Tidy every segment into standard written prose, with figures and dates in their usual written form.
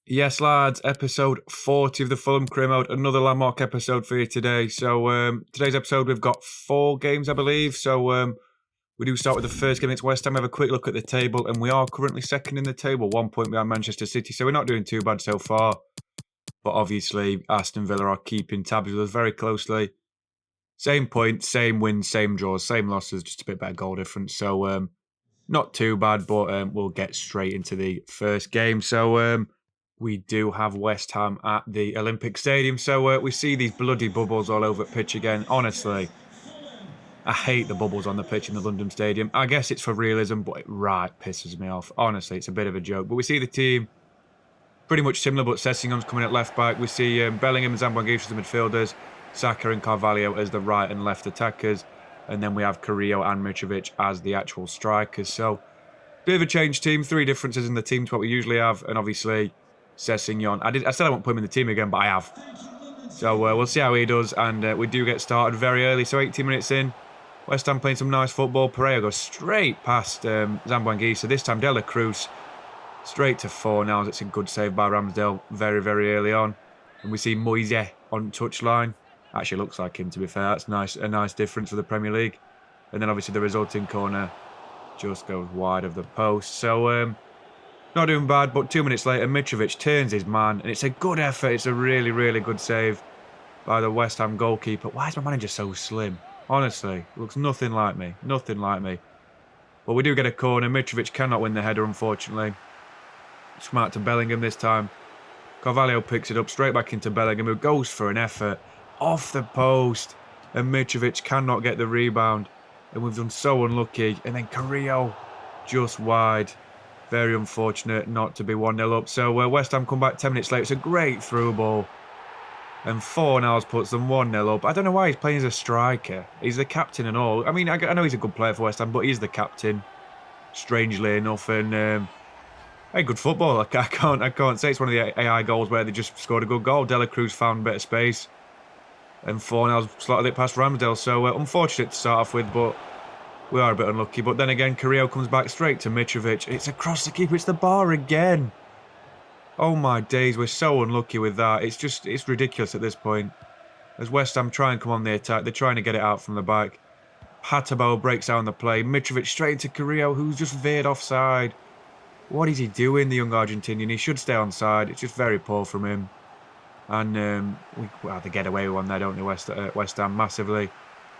Yes, lads, episode 40 of the Fulham Career Mode, another landmark episode for you today. So, today's episode, we've got 4 games, I believe. So, we do start with the first game. It's West Ham. Have a quick look at the table, and we are currently second in the table, 1 point behind Manchester City. So, we're not doing too bad so far. But obviously, Aston Villa are keeping tabs with us very closely. Same points, same wins, same draws, same losses, just a bit better goal difference. So, not too bad, but we'll get straight into the first game. So, we do have West Ham at the Olympic Stadium. So we see these bloody bubbles all over the pitch again. Honestly, I hate the bubbles on the pitch in the London Stadium. I guess it's for realism, but it right pisses me off. Honestly, it's a bit of a joke. But we see the team pretty much similar, but Sessingon's coming at left back. We see Bellingham and Zamboanguissa as the midfielders, Saka and Carvalho as the right and left attackers, and then we have Carrillo and Mitrovic as the actual strikers. So, bit of a change team, 3 differences in the team to what we usually have, and obviously Sessegnon. I said I won't put him in the team again, but I have. So we'll see how he does, and we do get started very early. So 18 minutes in, West Ham playing some nice football. Pereira goes straight past Zamboanguissa. This time Dela Cruz straight to 4 now. It's a good save by Ramsdale very, very early on. And we see Moise on touchline. Actually looks like him, to be fair. That's nice, a nice difference for the Premier League. And then obviously the resulting corner just goes wide of the post. So not doing bad, but 2 minutes later, Mitrovic turns his man, and it's a good effort. It's a really, really good save by the West Ham goalkeeper. Why is my manager so slim? Honestly, looks nothing like me. Nothing like me. But we do get a corner. Mitrovic cannot win the header, unfortunately. It's come out to Bellingham this time. Carvalho picks it up straight back into Bellingham, who goes for an effort off the post, and Mitrovic cannot get the rebound. And we've done so unlucky. And then Carrillo just wide. Very unfortunate not to be 1-0 up. So West Ham come back 10 minutes later. It's a great through ball. And Fornals puts them 1-0 up. I don't know why he's playing as a striker. He's the captain and all. I mean, I know he's a good player for West Ham, but he's the captain, strangely enough. And hey, good football. I can't say it's one of the AI goals where they just scored a good goal. Dela Cruz found a bit of space. And Fornals slotted it past Ramsdale. So unfortunate to start off with, but we are a bit unlucky. But then again, Carrillo comes back straight to Mitrovic. It's across the keeper. It's the bar again. Oh my days, we're so unlucky with that. It's ridiculous at this point. As West Ham try and come on the attack, they're trying to get it out from the back. Hatabo breaks down the play. Mitrovic straight into Carrillo, who's just veered offside. What is he doing, the young Argentinian? He should stay on side. It's just very poor from him. And they get away with one there, don't they, West Ham, massively.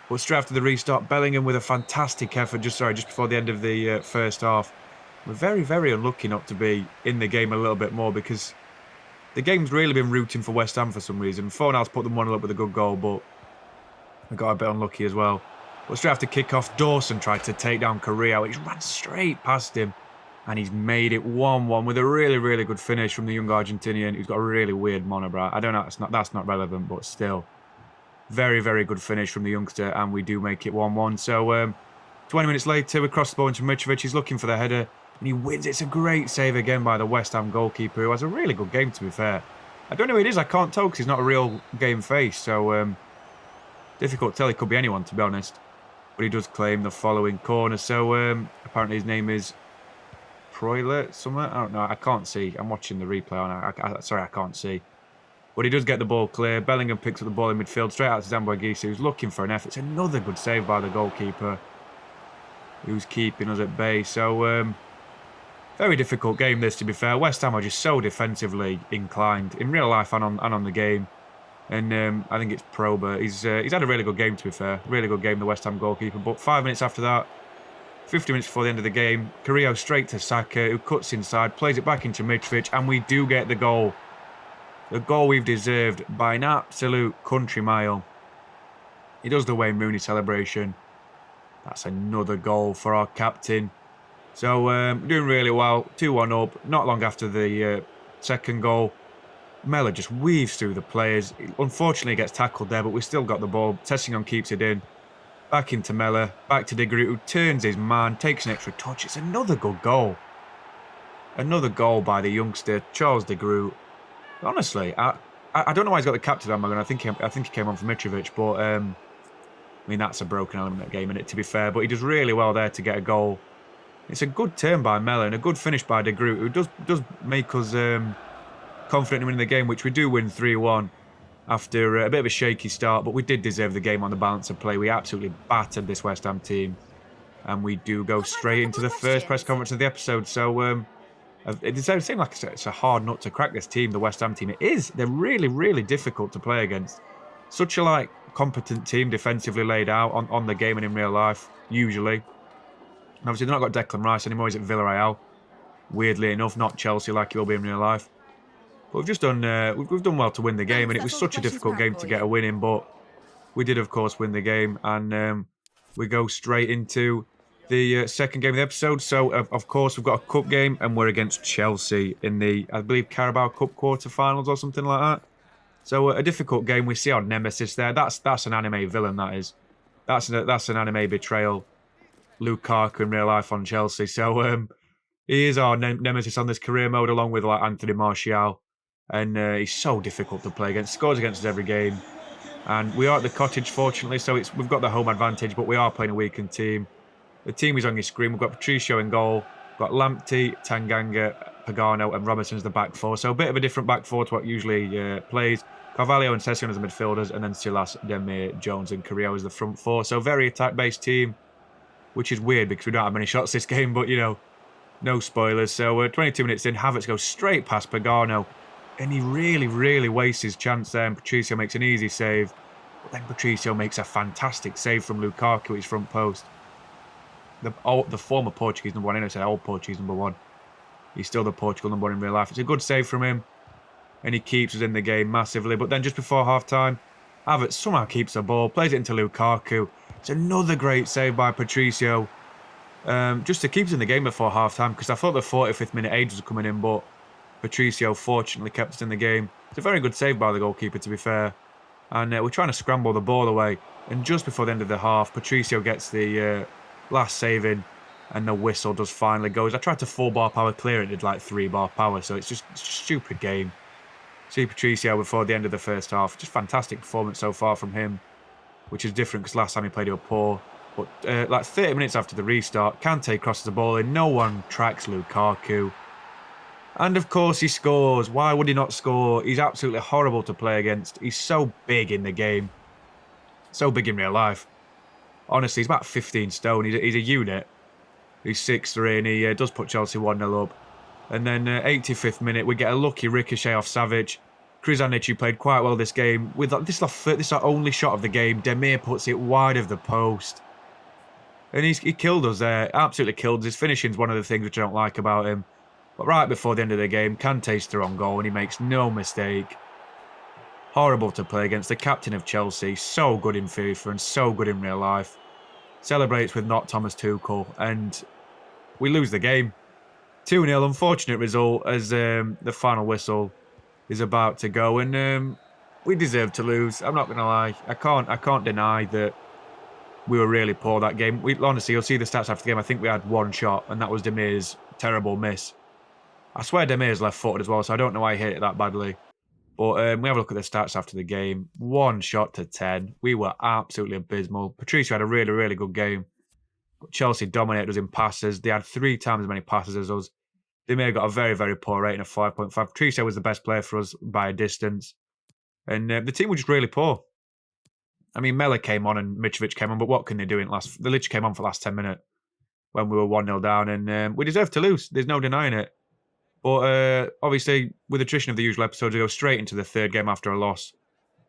But straight after the restart, Bellingham with a fantastic effort just before the end of the first half. We're very, very unlucky not to be in the game a little bit more, because the game's really been rooting for West Ham for some reason. Fornals put them 1-0 up with a good goal, but we got a bit unlucky as well. But straight after kick-off, Dawson tried to take down Carrillo. He ran straight past him, and he's made it 1-1 with a really, really good finish from the young Argentinian, who's got a really weird monobrow. I don't know, that's not relevant, but still. Very, very good finish from the youngster, and we do make it 1-1. So 20 minutes later, we cross the ball into Mitrovic. He's looking for the header, and he wins. It's a great save again by the West Ham goalkeeper, who has a really good game, to be fair. I don't know who it is. I can't tell because he's not a real game face. So difficult to tell. He could be anyone, to be honest. But he does claim the following corner. So apparently his name is Proiler, somewhere. I don't know. I can't see. I'm watching the replay on. Sorry, I can't see. But he does get the ball clear. Bellingham picks up the ball in midfield, straight out to Zamboanguissa, who's looking for an effort. It's another good save by the goalkeeper, who's keeping us at bay. So, very difficult game this, to be fair. West Ham are just so defensively inclined, in real life and on the game. And I think it's Prober. He's had a really good game, to be fair. Really good game, the West Ham goalkeeper. But 5 minutes after that, 50 minutes before the end of the game, Carrillo straight to Saka, who cuts inside, plays it back into Mitrovic, and we do get the goal. The goal we've deserved by an absolute country mile. He does the Wayne Rooney celebration. That's another goal for our captain. So, doing really well. 2-1 up. Not long after the second goal, Mella just weaves through the players. Unfortunately, he gets tackled there, but we still got the ball. Sessegnon keeps it in. Back into Mella. Back to De Groot, who turns his man, takes an extra touch. It's another good goal. Another goal by the youngster, Charles De Groot. Honestly, I don't know why he's got the captain on. I think he came on for Mitrovic, but I mean, that's a broken element of the game, isn't it, to be fair. But he does really well there to get a goal. It's a good turn by Mella and a good finish by De Groot, who does make us confident in winning the game, which we do win 3-1 after a bit of a shaky start, but we did deserve the game on the balance of play. We absolutely battered this West Ham team, and we do go straight into the first press conference of the episode. So it doesn't seem like it's a hard nut to crack, this team, the West Ham team. It is. They're really, really difficult to play against. Such a competent team, defensively laid out on the game and in real life, usually. And obviously, they've not got Declan Rice anymore. He's at Villarreal. Weirdly enough, not Chelsea like he will be in real life. But we've just done we've done well to win the game, and it was such a difficult game to get a win in, but we did, of course, win the game, and we go straight into the second game of the episode. So, of course, we've got a cup game, and we're against Chelsea in the, I believe, Carabao Cup quarterfinals or something like that. So, a difficult game. We see our nemesis there. That's an anime villain, that is. That's an anime betrayal. Lukaku in real life on Chelsea. So, he is our nemesis on this career mode, along with Anthony Martial. And he's so difficult to play against. Scores against us every game. And we are at the Cottage, fortunately, so we've got the home advantage, but we are playing a weakened team. The team is on your screen. We've got Patricio in goal. We've got Lamptey, Tanganga, Pagano, and Robertson as the back four. So a bit of a different back four to what usually plays. Carvalho and Session as the midfielders, and then Silas, Demir, Jones, and Carrillo as the front four. So very attack-based team, which is weird because we don't have many shots this game, but, no spoilers. So 22 minutes in, Havertz goes straight past Pagano. And he really, really wastes his chance there. And Patricio makes an easy save. But then Patricio makes a fantastic save from Lukaku at his front post. The former Portuguese number one. I know I said old Portuguese number one. He's still the Portugal number one in real life. It's a good save from him. And he keeps us in the game massively. But then just before half-time, Havertz somehow keeps the ball. Plays it into Lukaku. It's another great save by Patricio. Just to keep us in the game before half-time. Because I thought the 45th minute age was coming in. But Patricio fortunately kept us in the game. It's a very good save by the goalkeeper, to be fair. And we're trying to scramble the ball away. And just before the end of the half, Patricio gets the last save in. And the whistle does finally go. I tried to 4-bar power clear, it did 3-bar power. So it's just a stupid game. See Patricio before the end of the first half. Just fantastic performance so far from him. Which is different because last time he played, he was poor. But 30 minutes after the restart, Kante crosses the ball in. No one tracks Lukaku. And of course he scores. Why would he not score? He's absolutely horrible to play against. He's so big in the game. So big in real life. Honestly, he's about 15 stone. He's a unit. He's 6'3", and he does put Chelsea 1-0 up. And then 85th minute, we get a lucky ricochet off Savic. Kruzanic, who played quite well this game. With this is our only shot of the game. Demir puts it wide of the post. And he killed us there. Absolutely killed us. His finishing's one of the things which I don't like about him. But right before the end of the game, Kante's through on goal and he makes no mistake. Horrible to play against. The captain of Chelsea. So good in FIFA and so good in real life. Celebrates with not Thomas Tuchel. And we lose the game. 2-0. Unfortunate result as the final whistle is about to go. And we deserve to lose. I'm not going to lie. I can't deny that we were really poor that game. Honestly, you'll see the stats after the game. I think we had one shot and that was Demir's terrible miss. I swear Demir's left-footed as well, so I don't know why he hit it that badly. But we have a look at the stats after the game. 1 shot to 10. We were absolutely abysmal. Patricio had a really, really good game. But Chelsea dominated us in passes. They had 3 times as many passes as us. Demir got a very, very poor rating of 5.5. Patricio was the best player for us by a distance. And the team were just really poor. I mean, Mela came on and Mitrovic came on, but what can they do in last... They literally came on for the last 10 minutes when we were 1-0 down. And we deserved to lose. There's no denying it. But obviously, with attrition of the usual episodes, we go straight into the third game after a loss.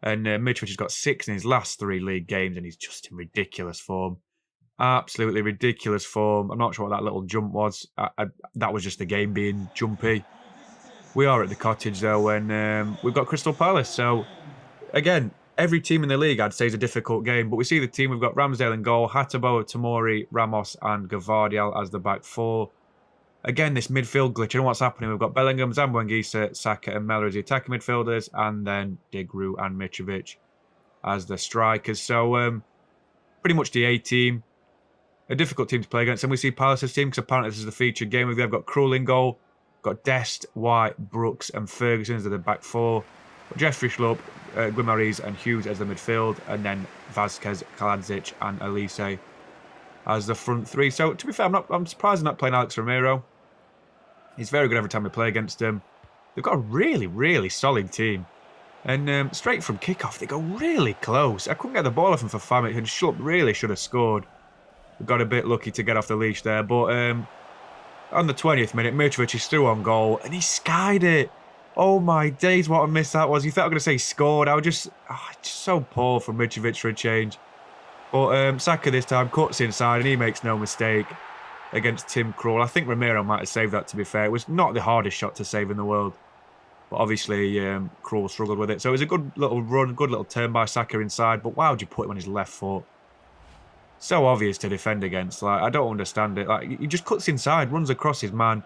And Mitrovic has got 6 in his last 3 league games, and he's just in ridiculous form. Absolutely ridiculous form. I'm not sure what that little jump was. That was just the game being jumpy. We are at the Cottage, though, and we've got Crystal Palace. So, again, every team in the league, I'd say, is a difficult game. But we see the team. We've got Ramsdale in goal, Hatabo, Tomori, Ramos, and Gavardiol as the back four. Again, this midfield glitch. I don't know what's happening. We've got Bellingham, Zambo-Anguissa, Saka, and Mella as the attacking midfielders, and then Digru and Mitrovic as the strikers. So, pretty much the A team. A difficult team to play against. And we see Palace's team, because apparently this is the featured game. We've got Krul in goal, got Dest, White, Brooks, and Ferguson as the back four. Jeffrey Schlupp, Guimaraes, and Hughes as the midfield, and then Vazquez, Kaladzic, and Elise as the front three. So, to be fair, I'm surprised I'm not playing Alex Romero. He's very good every time we play against him. they've got a really, really solid team. And straight from kickoff, they go really close. I couldn't get the ball off him for 5 minutes, and really should have scored. We got a bit lucky to get off the leash there, but on the 20th minute, Mitrovic is through on goal, and he skied it. Oh my days, what a miss that was. You thought I was going to say scored. I was just so poor from Mitrovic for a change. But Saka this time cuts inside, and he makes no mistake against Tim Krul. I think Romero might have saved that, to be fair. It was not the hardest shot to save in the world. But obviously, Krul struggled with it. So it was a good little run, good little turn by Saka inside. But why would you put him on his left foot? So obvious to defend against. Like, I don't understand it. Like, he just cuts inside, runs across his man.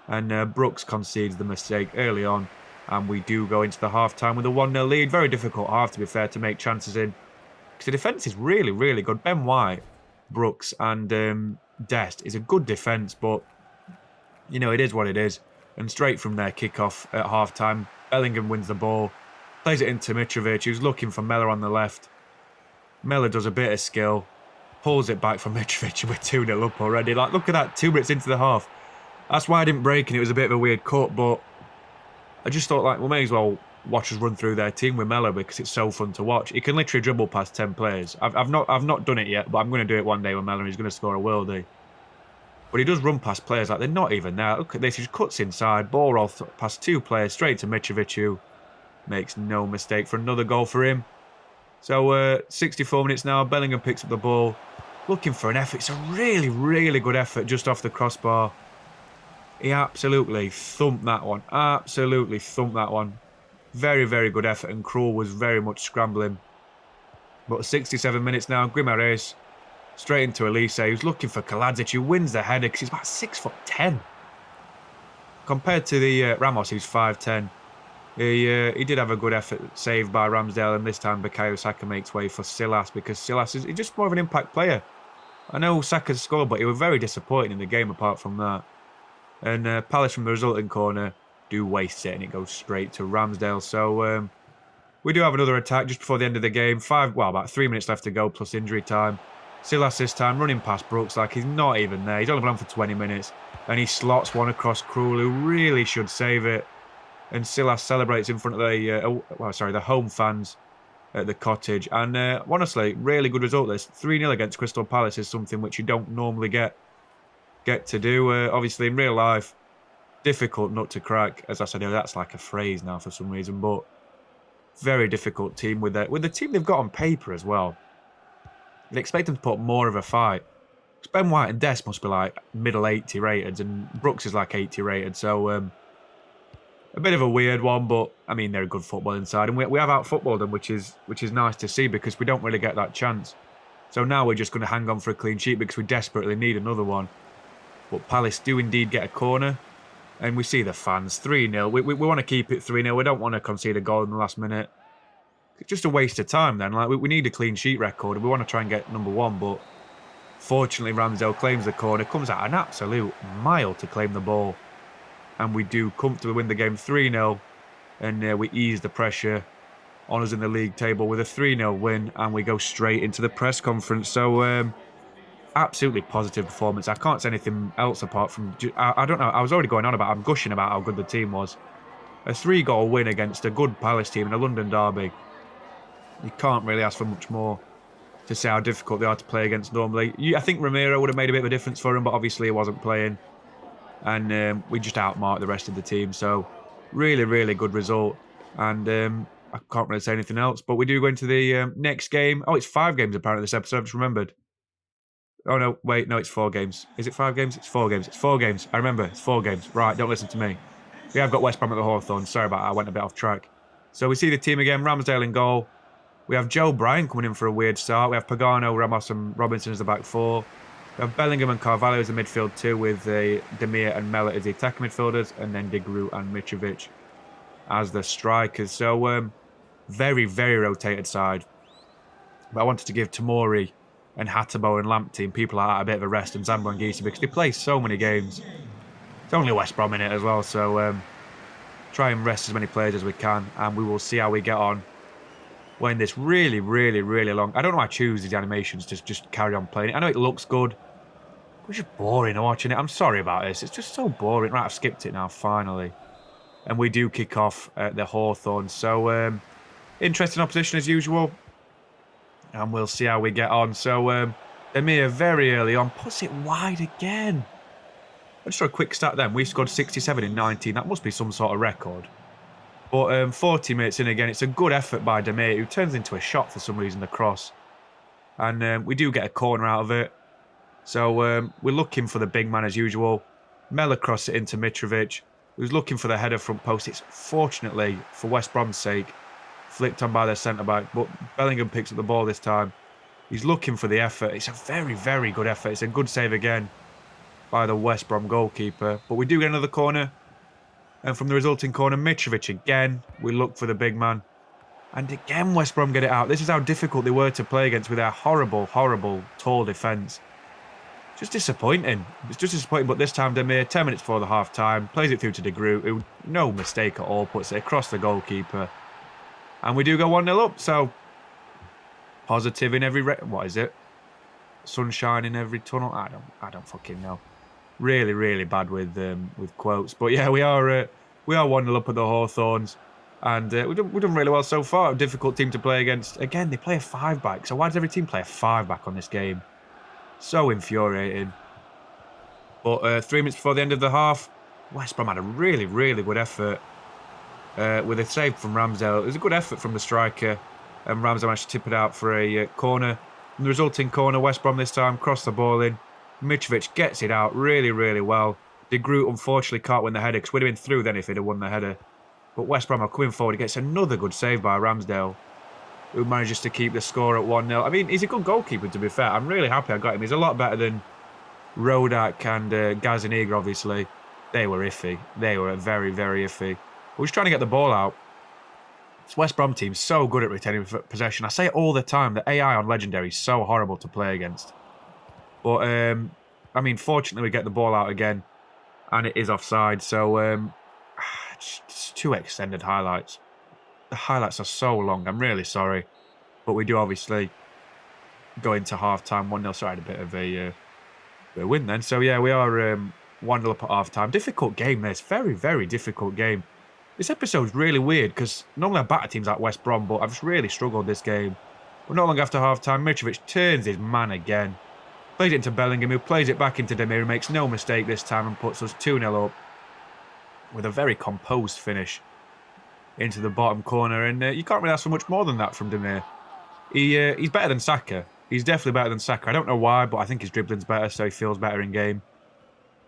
And Brooks concedes the mistake early on. And we do go into the half-time with a 1-0 lead. Very difficult half, to be fair, to make chances in. Because the defence is really, really good. Ben White, Brooks and Dest is a good defence. But, you know, it is what it is. And straight from their kick-off at half-time, Bellingham wins the ball. Plays it into Mitrovic, who's looking for Mellor on the left. Mellor does a bit of skill. Pulls it back from Mitrovic, and we're 2-0 up already. Like, look at that, 2 minutes into the half. That's why I didn't break, and it was a bit of a weird cut, but I just thought, like, we may as well watch us run through their team with Mellor because it's so fun to watch. He can literally dribble past 10 players. I've not done it yet, but I'm going to do it one day with Mellor, and he's going to score a worldie. But he does run past players like they're not even there. Look at this, he just cuts inside, ball roll past 2 players, straight to Mitrovic, who makes no mistake for another goal for him. So 64 minutes now, Bellingham picks up the ball, looking for an effort. It's a really, really good effort just off the crossbar. He absolutely thumped that one. Absolutely thumped that one. Very, very good effort, and Krul was very much scrambling. But 67 minutes now, Guimaraes straight into Elise, who's looking for Kaladzic, who wins the header because he's about 6'10". Compared to the Ramos, who's 5'10". He did have a good effort saved by Ramsdale, and this time Bukayo Saka makes way for Silas because Silas is just more of an impact player. I know Saka's scored, but he was very disappointing in the game apart from that. And Palace from the resulting corner do waste it, and it goes straight to Ramsdale. So we do have another attack just before the end of the game. About 3 minutes left to go plus injury time. Silas this time running past Brooks like he's not even there. He's only been on for 20 minutes. And he slots one across Krul, who really should save it. And Silas celebrates in front of the home fans at the Cottage. And honestly, really good result this. 3-0 against Crystal Palace is something which you don't normally get to do. Obviously, in real life, difficult nut to crack. As I said, that's like a phrase now for some reason. But very difficult team with the team they've got on paper as well. You'd expect them to put more of a fight. Ben White and Dest must be like middle 80 rated, and Brooks is like 80 rated. So a bit of a weird one, but I mean they're a good football inside, and we have out-footballed them, which is nice to see because we don't really get that chance. So now we're just going to hang on for a clean sheet because we desperately need another one. But Palace do indeed get a corner, and we see the fans 3-0. We want to keep it 3-0. We don't want to concede a goal in the last minute. It's just a waste of time then. Like we need a clean sheet record, and we want to try and get number 1, but fortunately Ramsdale claims the corner, comes out an absolute mile to claim the ball, and we do comfortably win the game 3-0, and we ease the pressure on us in the league table with a 3-0 win, and we go straight into the press conference. So absolutely positive performance. I can't say anything else apart from I don't know. I was already going on about, I'm gushing about how good the team was. A 3-goal win against a good Palace team in a London derby. You can't really ask for much more to say how difficult they are to play against normally. I think Romero would have made a bit of a difference for him, but obviously he wasn't playing. And we just outmarked the rest of the team. So really, really good result. And I can't really say anything else. But we do go into the next game. Oh, it's 5 games apparently this episode. I've just remembered. Oh, no. Wait, no, it's 4 games. Is it 5 games? It's 4 games. It's 4 games. I remember. It's 4 games. Right, don't listen to me. We have got West Brom at the Hawthorn. Sorry about that. I went a bit off track. So we see the team again. Ramsdale in goal. We have Joe Bryan coming in for a weird start. We have Pagano, Ramos and Robinson as the back 4. We have Bellingham and Carvalho as the midfield 2 with Demir and Mellor as the attacking midfielders, and then De Groot and Mitrovic as the strikers. So very, very rotated side. But I wanted to give Tomori and Hatabo and Lamptey and people like that a bit of a rest, and Zambo and Gisi because they play so many games. It's only West Brom in it as well, so try and rest as many players as we can, and we will see how we get on when this really, really, really long... I don't know why I choose these animations to just carry on playing it. I know it looks good. It's just boring watching it. I'm sorry about this. It's just so boring. Right, I've skipped it now, finally. and we do kick off at the Hawthorns. So interesting opposition as usual, and we'll see how we get on. So Emir very early on puts it wide again. Just for a quick stat then, we scored 67 in 19. That must be some sort of record. But 40 minutes in again, it's a good effort by Demir, who turns into a shot for some reason, the cross. And we do get a corner out of it. So we're looking for the big man as usual. Mella crossed it into Mitrovic, who's looking for the header front post. It's fortunately, for West Brom's sake, flicked on by their centre-back. But Bellingham picks up the ball this time. He's looking for the effort. It's a very, very good effort. It's a good save again by the West Brom goalkeeper. But we do get another corner. And from the resulting corner, Mitrovic again. We look for the big man. And again, West Brom get it out. This is how difficult they were to play against with their horrible, horrible, tall defence. Just disappointing. It's just disappointing. But this time, Demir, 10 minutes before the half-time, plays it through to De Groot, who, no mistake at all, puts it across the goalkeeper. And we do go 1-0 up. So, positive in every... What is it? Sunshine in every tunnel? I don't fucking know. Really, really bad with quotes. But yeah, we are 1-0 up at the Hawthorns. And we've done really well so far. A difficult team to play against. Again, they play a 5-back. So why does every team play a 5-back on this game? So infuriating. But 3 minutes before the end of the half, West Brom had a really, really good effort. With a save from Ramsdale. It was a good effort from the striker. And Ramsdale managed to tip it out for a corner. And the resulting corner, West Brom this time, crossed the ball in. Mitrovic gets it out really, really well. De Groot unfortunately can't win the header, because we'd have been through then if he'd have won the header. But West Brom are coming forward. He gets another good save by Ramsdale, who manages to keep the score at 1-0. I mean, he's a good goalkeeper, to be fair. I'm really happy I got him. He's a lot better than Rodak and Gazaniga, obviously. They were iffy. They were very, very iffy. We're just trying to get the ball out. This West Brom team's so good at retaining possession. I say it all the time. The AI on Legendary is so horrible to play against. But, I mean, fortunately, we get the ball out again. And it is offside. So, just 2 extended highlights. The highlights are so long. I'm really sorry. But we do obviously go into half-time 1-0. Sorry, I had a bit of a win then. So, yeah, we are 1-0 up at half-time. Difficult game, this. Very, very difficult game. This episode's really weird because normally I batter teams like West Brom, but I've just really struggled this game. But not long after half-time, Mitrovic turns his man again. Plays it into Bellingham, who plays it back into Demir, who makes no mistake this time and puts us 2-0 up with a very composed finish into the bottom corner. And you can't really ask for much more than that from Demir. He's better than Saka. He's definitely better than Saka. I don't know why, but I think his dribbling's better, so he feels better in game.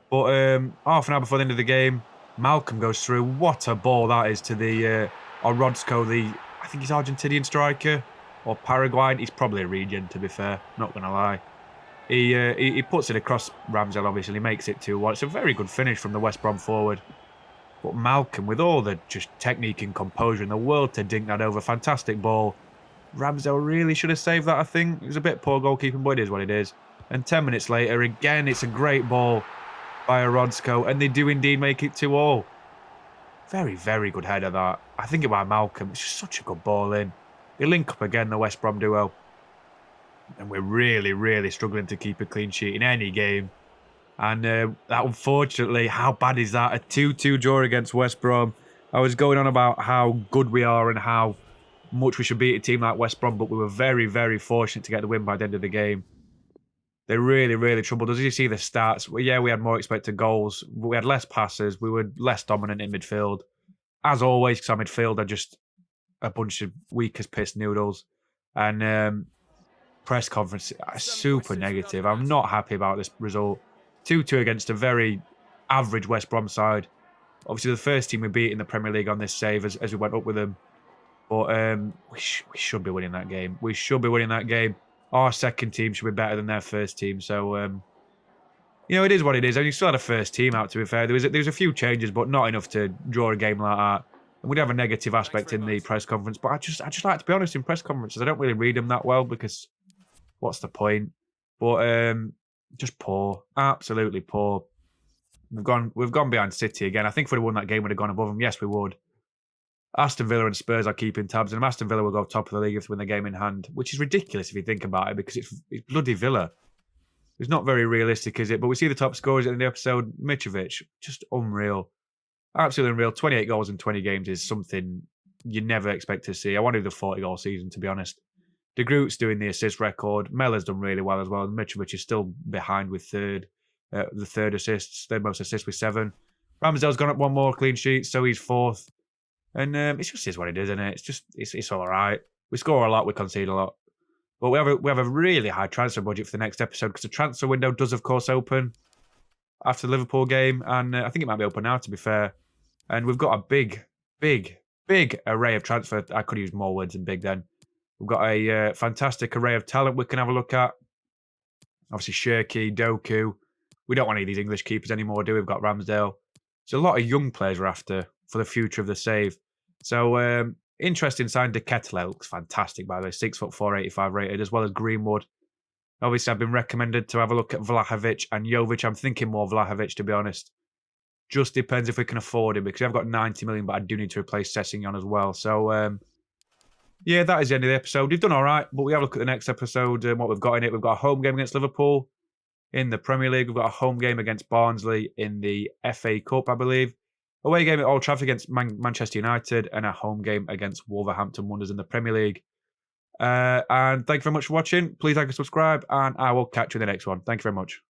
But half an hour before the end of the game, Malcolm goes through. What a ball that is to the Orozco, I think he's Argentinian striker, or Paraguayan. He's probably a regen, to be fair. Not going to lie. He puts it across Ramsdale, obviously. He makes it 2-1. It's a very good finish from the West Brom forward. But Malcolm, with all the just technique and composure in the world to dink that over. Fantastic ball. Ramsdale really should have saved that, I think. It was a bit poor goalkeeping, but it is what it is. And 10 minutes later, again, it's a great ball by Orozco. And they do indeed make it 2-2. Very, very good header, that. I think it by Malcolm. It's just such a good ball in. They link up again, the West Brom duo. And we're really, really struggling to keep a clean sheet in any game. And that, unfortunately, how bad is that? A 2-2 draw against West Brom. I was going on about how good we are and how much we should beat a team like West Brom, but we were very, very fortunate to get the win by the end of the game. They really, really troubled us. As you see the stats, well, yeah, we had more expected goals. But we had less passes. We were less dominant in midfield. As always, because our midfield are just a bunch of weak as piss noodles. And press conference, super negative. I'm not happy about this result. 2-2 against a very average West Brom side. Obviously, the first team we beat in the Premier League on this save as we went up with them. But we should be winning that game. We should be winning that game. Our second team should be better than their first team. So, it is what it is. And you still had a first team out, to be fair. There was a few changes, but not enough to draw a game like that. And we'd have a negative aspect in the press conference. But I just like to be honest in press conferences. I don't really read them that well because what's the point? But just poor. Absolutely poor. We've gone behind City again. I think if we'd have won that game, we'd have gone above them. Yes, we would. Aston Villa and Spurs are keeping tabs, and Aston Villa will go top of the league if they win the game in hand, which is ridiculous if you think about it, because it's bloody Villa. It's not very realistic, is it? But we see the top scorers in the episode. Mitrovic, just unreal. Absolutely unreal. 28 goals in 20 games is something you never expect to see. I wanted the 40-goal season, to be honest. De Groot's doing the assist record. Mellor's done really well as well. Mitrovic is still behind with the third assists, third most assists with 7. Ramsdale's gone up one more clean sheet, so he's 4th. And it's just is what it is, isn't it? It's all right. We score a lot, we concede a lot. But we have a really high transfer budget for the next episode because the transfer window does, of course, open after the Liverpool game. And I think it might be open now, to be fair. And we've got a big array of transfer. I could use more words than big then. We've got a fantastic array of talent we can have a look at. Obviously, Shirky, Doku. We don't want any of these English keepers anymore, do we? We've got Ramsdale. So a lot of young players we're after for the future of the save. So interesting sign. De Ketelaere looks fantastic, by the way. 6'4", 85 rated, as well as Greenwood. Obviously, I've been recommended to have a look at Vlahovic and Jovic. I'm thinking more Vlahovic, to be honest. Just depends if we can afford him, because I've got 90 million, but I do need to replace Sessegnon as well. So, yeah, that is the end of the episode. We've done all right, but we have a look at the next episode and what we've got in it. We've got a home game against Liverpool in the Premier League. We've got a home game against Barnsley in the FA Cup, I believe. Away game at Old Trafford against Manchester United, and a home game against Wolverhampton Wanderers in the Premier League. And thank you very much for watching. Please like and subscribe, and I will catch you in the next one. Thank you very much.